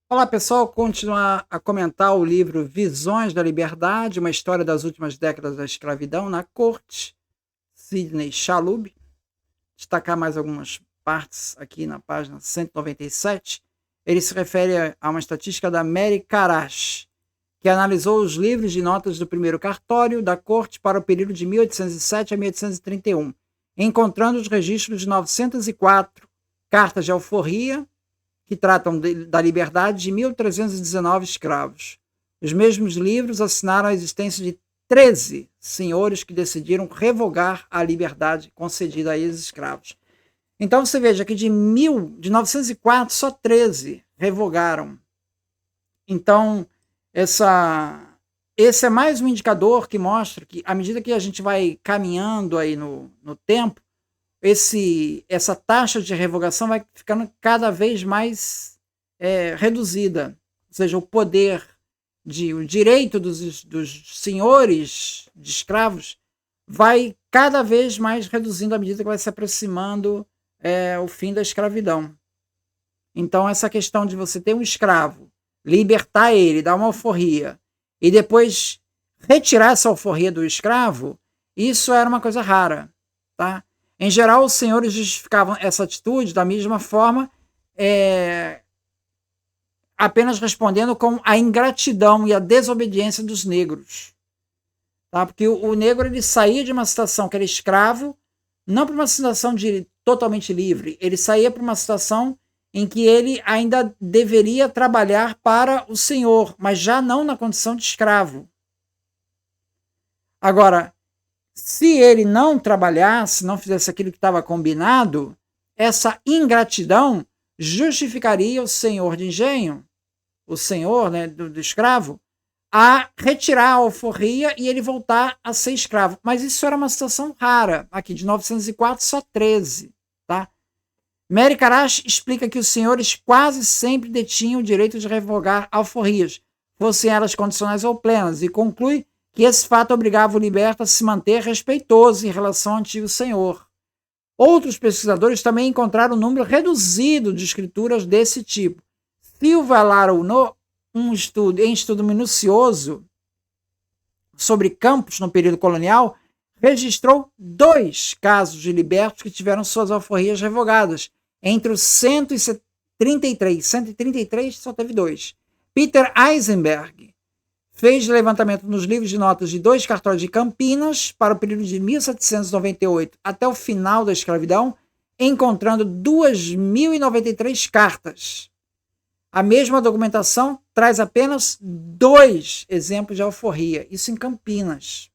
Olá pessoal, continuar a comentar o livro Visões da Liberdade, uma história das últimas décadas da escravidão na corte, Sidney Chalub. Destacar mais algumas partes aqui na página 197. Ele se refere a uma estatística da Mary Karash, que analisou os livros de notas do primeiro cartório da corte para o período de 1807 a 1831, encontrando os registros de 904 cartas de alforria que tratam da liberdade de 1.319 escravos. Os mesmos livros assinaram a existência de 13 senhores que decidiram revogar a liberdade concedida a ex-escravos. Então você veja que de 904, só 13 revogaram. Então, esse é mais um indicador que mostra que, à medida que a gente vai caminhando aí no tempo, essa taxa de revogação vai ficando cada vez mais reduzida. Ou seja, o direito dos senhores de escravos vai cada vez mais reduzindo à medida que vai se aproximando o fim da escravidão. Então, essa questão de você ter um escravo, libertar ele, dar uma alforria, e depois retirar essa alforria do escravo, isso era uma coisa rara, tá? Em geral, os senhores justificavam essa atitude da mesma forma, apenas respondendo com a ingratidão e a desobediência dos negros. Tá? Porque o negro ele saía de uma situação que era escravo, não para uma situação totalmente livre, ele saía para uma situação em que ele ainda deveria trabalhar para o senhor, mas já não na condição de escravo. Agora, se ele não trabalhasse, não fizesse aquilo que estava combinado, essa ingratidão justificaria o senhor de engenho, o senhor, né, do escravo, a retirar a alforria e ele voltar a ser escravo. Mas isso era uma situação rara. Aqui, de 904, só 13. Tá? Mary Karash explica que os senhores quase sempre detinham o direito de revogar alforrias, fossem elas condicionais ou plenas, e conclui que esse fato obrigava o liberto a se manter respeitoso em relação ao antigo senhor. Outros pesquisadores também encontraram um número reduzido de escrituras desse tipo. Silva Larouno, em estudo minucioso sobre campos no período colonial, registrou 2 casos de libertos que tiveram suas alforrias revogadas. Entre os 133 só teve 2. Peter Eisenberg fez levantamento nos livros de notas de 2 cartórios de Campinas para o período de 1798 até o final da escravidão, encontrando 2.093 cartas. A mesma documentação traz apenas 2 exemplos de alforria, isso em Campinas.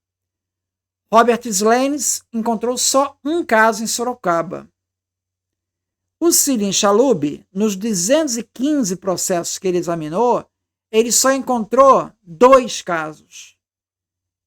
Robert Slanes encontrou só um caso em Sorocaba. O Sidney Chalub, nos 215 processos que ele examinou, ele só encontrou 2 casos.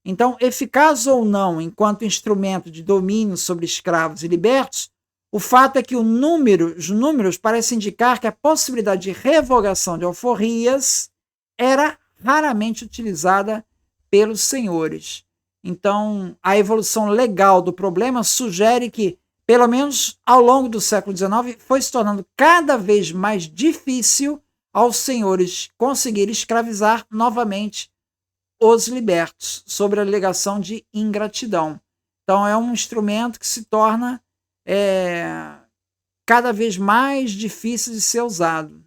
Então, eficaz ou não enquanto instrumento de domínio sobre escravos e libertos, o fato é que os números parecem indicar que a possibilidade de revogação de alforrias era raramente utilizada pelos senhores. Então, a evolução legal do problema sugere que, pelo menos ao longo do século XIX, foi se tornando cada vez mais difícil aos senhores conseguir escravizar novamente os libertos, sobre a alegação de ingratidão. Então, é um instrumento que se torna cada vez mais difícil de ser usado.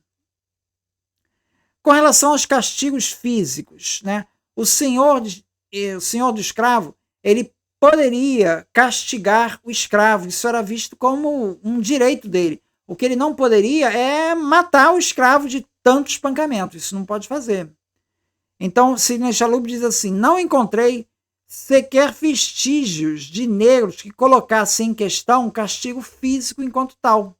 Com relação aos castigos físicos, né, o senhor do escravo, ele poderia castigar o escravo, isso era visto como um direito dele. O que ele não poderia é matar o escravo de tanto espancamento, isso não pode fazer. Então, Sidney Chalub diz assim: não encontrei sequer vestígios de negros que colocassem em questão um castigo físico enquanto tal.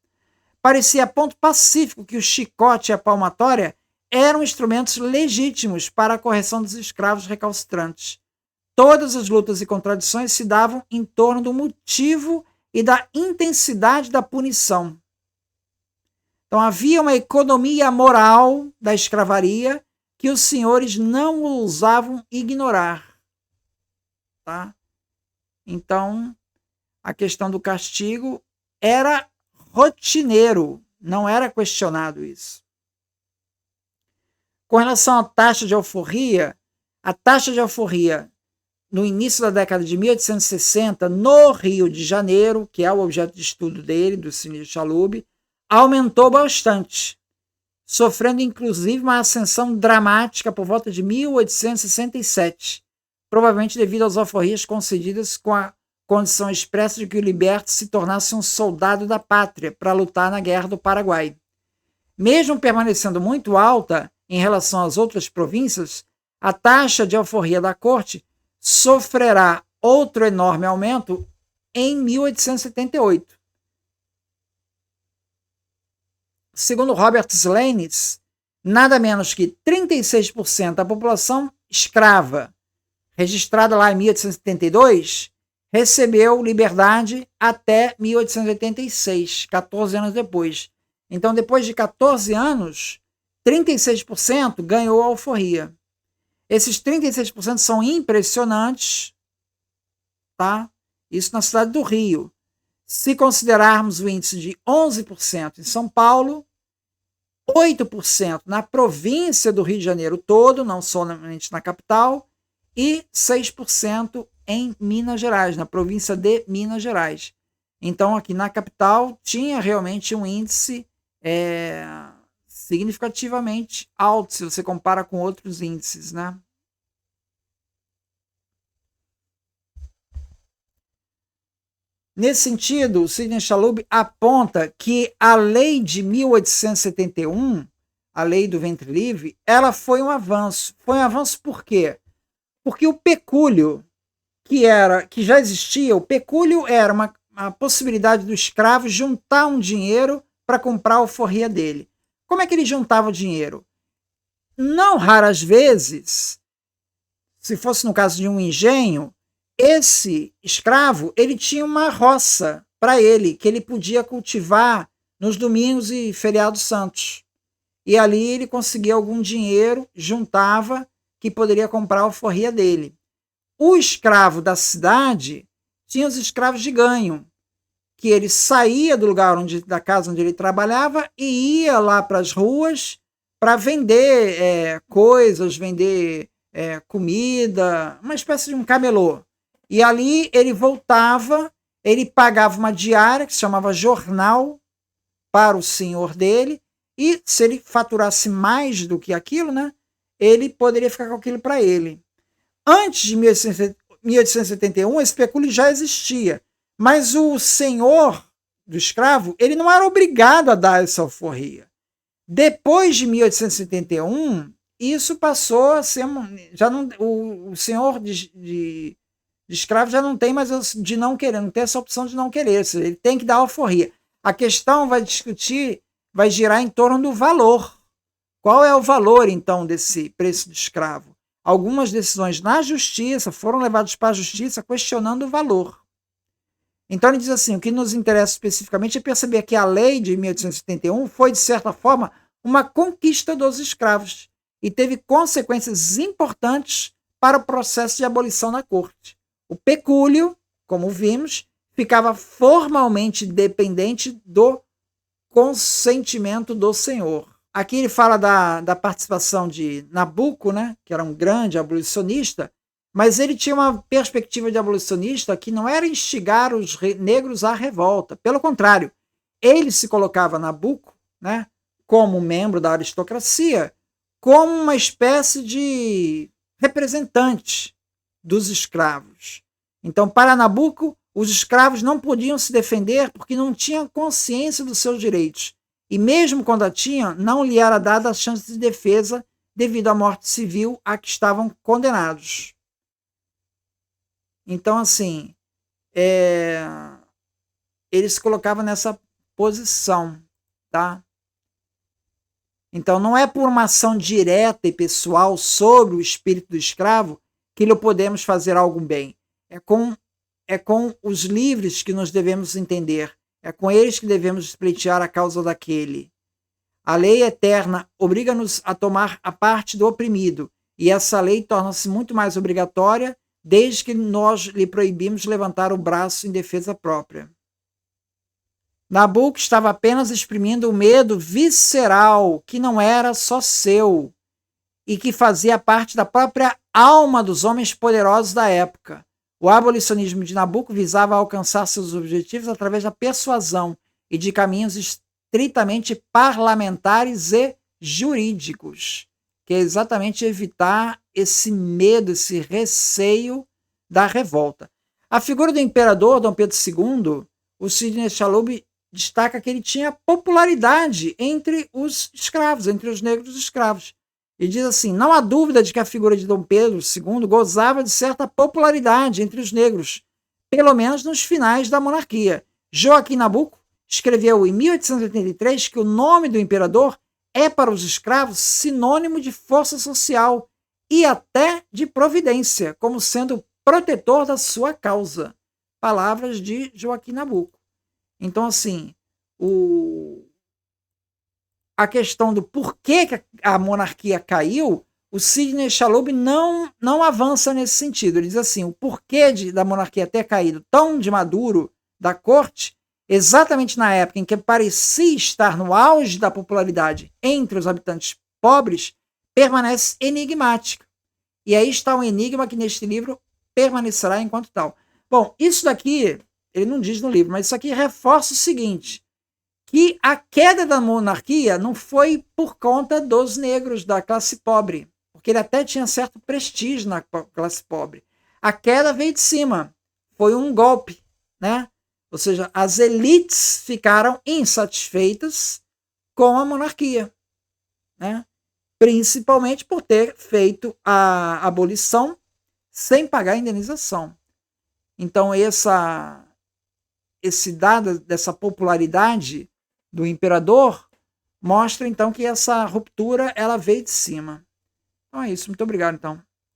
Parecia ponto pacífico que o chicote e a palmatória eram instrumentos legítimos para a correção dos escravos recalcitrantes. Todas as lutas e contradições se davam em torno do motivo e da intensidade da punição. Então havia uma economia moral da escravaria que os senhores não ousavam ignorar. Tá? Então, a questão do castigo era rotineiro, não era questionado isso. Com relação à taxa de alforria, a taxa de alforria no início da década de 1860, no Rio de Janeiro, que é o objeto de estudo dele, do Cine Chalub, aumentou bastante, sofrendo inclusive uma ascensão dramática por volta de 1867, provavelmente devido às alforrias concedidas com a condição expressa de que o liberto se tornasse um soldado da pátria para lutar na Guerra do Paraguai. Mesmo permanecendo muito alta em relação às outras províncias, a taxa de alforria da corte sofrerá outro enorme aumento em 1878. Segundo Robert Slanes, nada menos que 36% da população escrava, registrada lá em 1872, recebeu liberdade até 1886, 14 anos depois. Então, depois de 14 anos, 36% ganhou a alforria. Esses 36% são impressionantes, tá? Isso na cidade do Rio. Se considerarmos o índice de 11% em São Paulo, 8% na província do Rio de Janeiro todo, não somente na capital, e 6% em Minas Gerais, na província de Minas Gerais. Então, aqui na capital, tinha realmente um índice significativamente alto, se você compara com outros índices, né? Nesse sentido, o Sidney Chalub aponta que a lei de 1871, a lei do ventre livre, ela foi um avanço. Foi um avanço por quê? Porque o pecúlio, que já existia, o pecúlio era a possibilidade do escravo juntar um dinheiro para comprar a alforria dele. Como é que ele juntava o dinheiro? Não raras vezes, se fosse no caso de um engenho, esse escravo ele tinha uma roça para ele, que ele podia cultivar nos domingos e feriados santos. E ali ele conseguia algum dinheiro, juntava, que poderia comprar a alforria dele. O escravo da cidade tinha os escravos de ganho, que ele saía do lugar da casa onde ele trabalhava e ia lá para as ruas para vender coisas, vender comida, uma espécie de um camelô. E ali ele voltava, ele pagava uma diária que se chamava jornal para o senhor dele, e se ele faturasse mais do que aquilo, né, ele poderia ficar com aquilo para ele. Antes de 1871, esse pecúlio já existia, mas o senhor do escravo ele não era obrigado a dar essa alforria. Depois de 1871, isso passou a ser... já não, o senhor de escravo já não tem mais de não querer, não tem essa opção de não querer, ele tem que dar alforria. A questão vai girar em torno do valor. Qual é o valor, então, desse preço de escravo? Algumas decisões na justiça foram levadas para a justiça questionando o valor. Então ele diz assim, o que nos interessa especificamente é perceber que a lei de 1871 foi, de certa forma, uma conquista dos escravos e teve consequências importantes para o processo de abolição na corte. O pecúlio, como vimos, ficava formalmente dependente do consentimento do senhor. Aqui ele fala da participação de Nabuco, né, que era um grande abolicionista, mas ele tinha uma perspectiva de abolicionista que não era instigar os negros à revolta. Pelo contrário, ele se colocava Nabuco, né, como membro da aristocracia, como uma espécie de representante dos escravos. Então, para Nabuco, os escravos não podiam se defender porque não tinham consciência dos seus direitos. E mesmo quando a tinham, não lhe era dada a chance de defesa devido à morte civil a que estavam condenados. Então, assim, ele se colocava nessa posição, tá? Então, não é por uma ação direta e pessoal sobre o espírito do escravo que lhe podemos fazer algo bem. É com os livres que nós devemos entender. É com eles que devemos pleitear a causa daquele. A lei eterna obriga-nos a tomar a parte do oprimido, e essa lei torna-se muito mais obrigatória desde que nós lhe proibimos levantar o braço em defesa própria. Nabuco estava apenas exprimindo o medo visceral, que não era só seu. e que fazia parte da própria alma dos homens poderosos da época. O abolicionismo de Nabucco visava alcançar seus objetivos através da persuasão e de caminhos estritamente parlamentares e jurídicos, que é exatamente evitar esse medo, esse receio da revolta. A figura do imperador Dom Pedro II, o Sidney Chalhoub destaca que ele tinha popularidade entre os escravos, entre os negros escravos. E diz assim: não há dúvida de que a figura de Dom Pedro II gozava de certa popularidade entre os negros, pelo menos nos finais da monarquia. Joaquim Nabuco escreveu em 1883 que o nome do imperador é para os escravos sinônimo de força social e até de providência, como sendo protetor da sua causa. Palavras de Joaquim Nabuco. Então, assim, a questão do porquê que a monarquia caiu, o Sidney Chalhoub não avança nesse sentido. Ele diz assim: o porquê da monarquia ter caído tão de maduro da corte, exatamente na época em que parecia estar no auge da popularidade entre os habitantes pobres, permanece enigmático. E aí está um enigma que neste livro permanecerá enquanto tal. Bom, isso daqui, ele não diz no livro, mas isso aqui reforça o seguinte: que a queda da monarquia não foi por conta dos negros da classe pobre, porque ele até tinha certo prestígio na classe pobre. A queda veio de cima, foi um golpe, né? Ou seja, as elites ficaram insatisfeitas com a monarquia, né? Principalmente por ter feito a abolição sem pagar indenização. Então, esse dado dessa popularidade do imperador mostra, então, que essa ruptura ela veio de cima. Então é isso. Muito obrigado, então.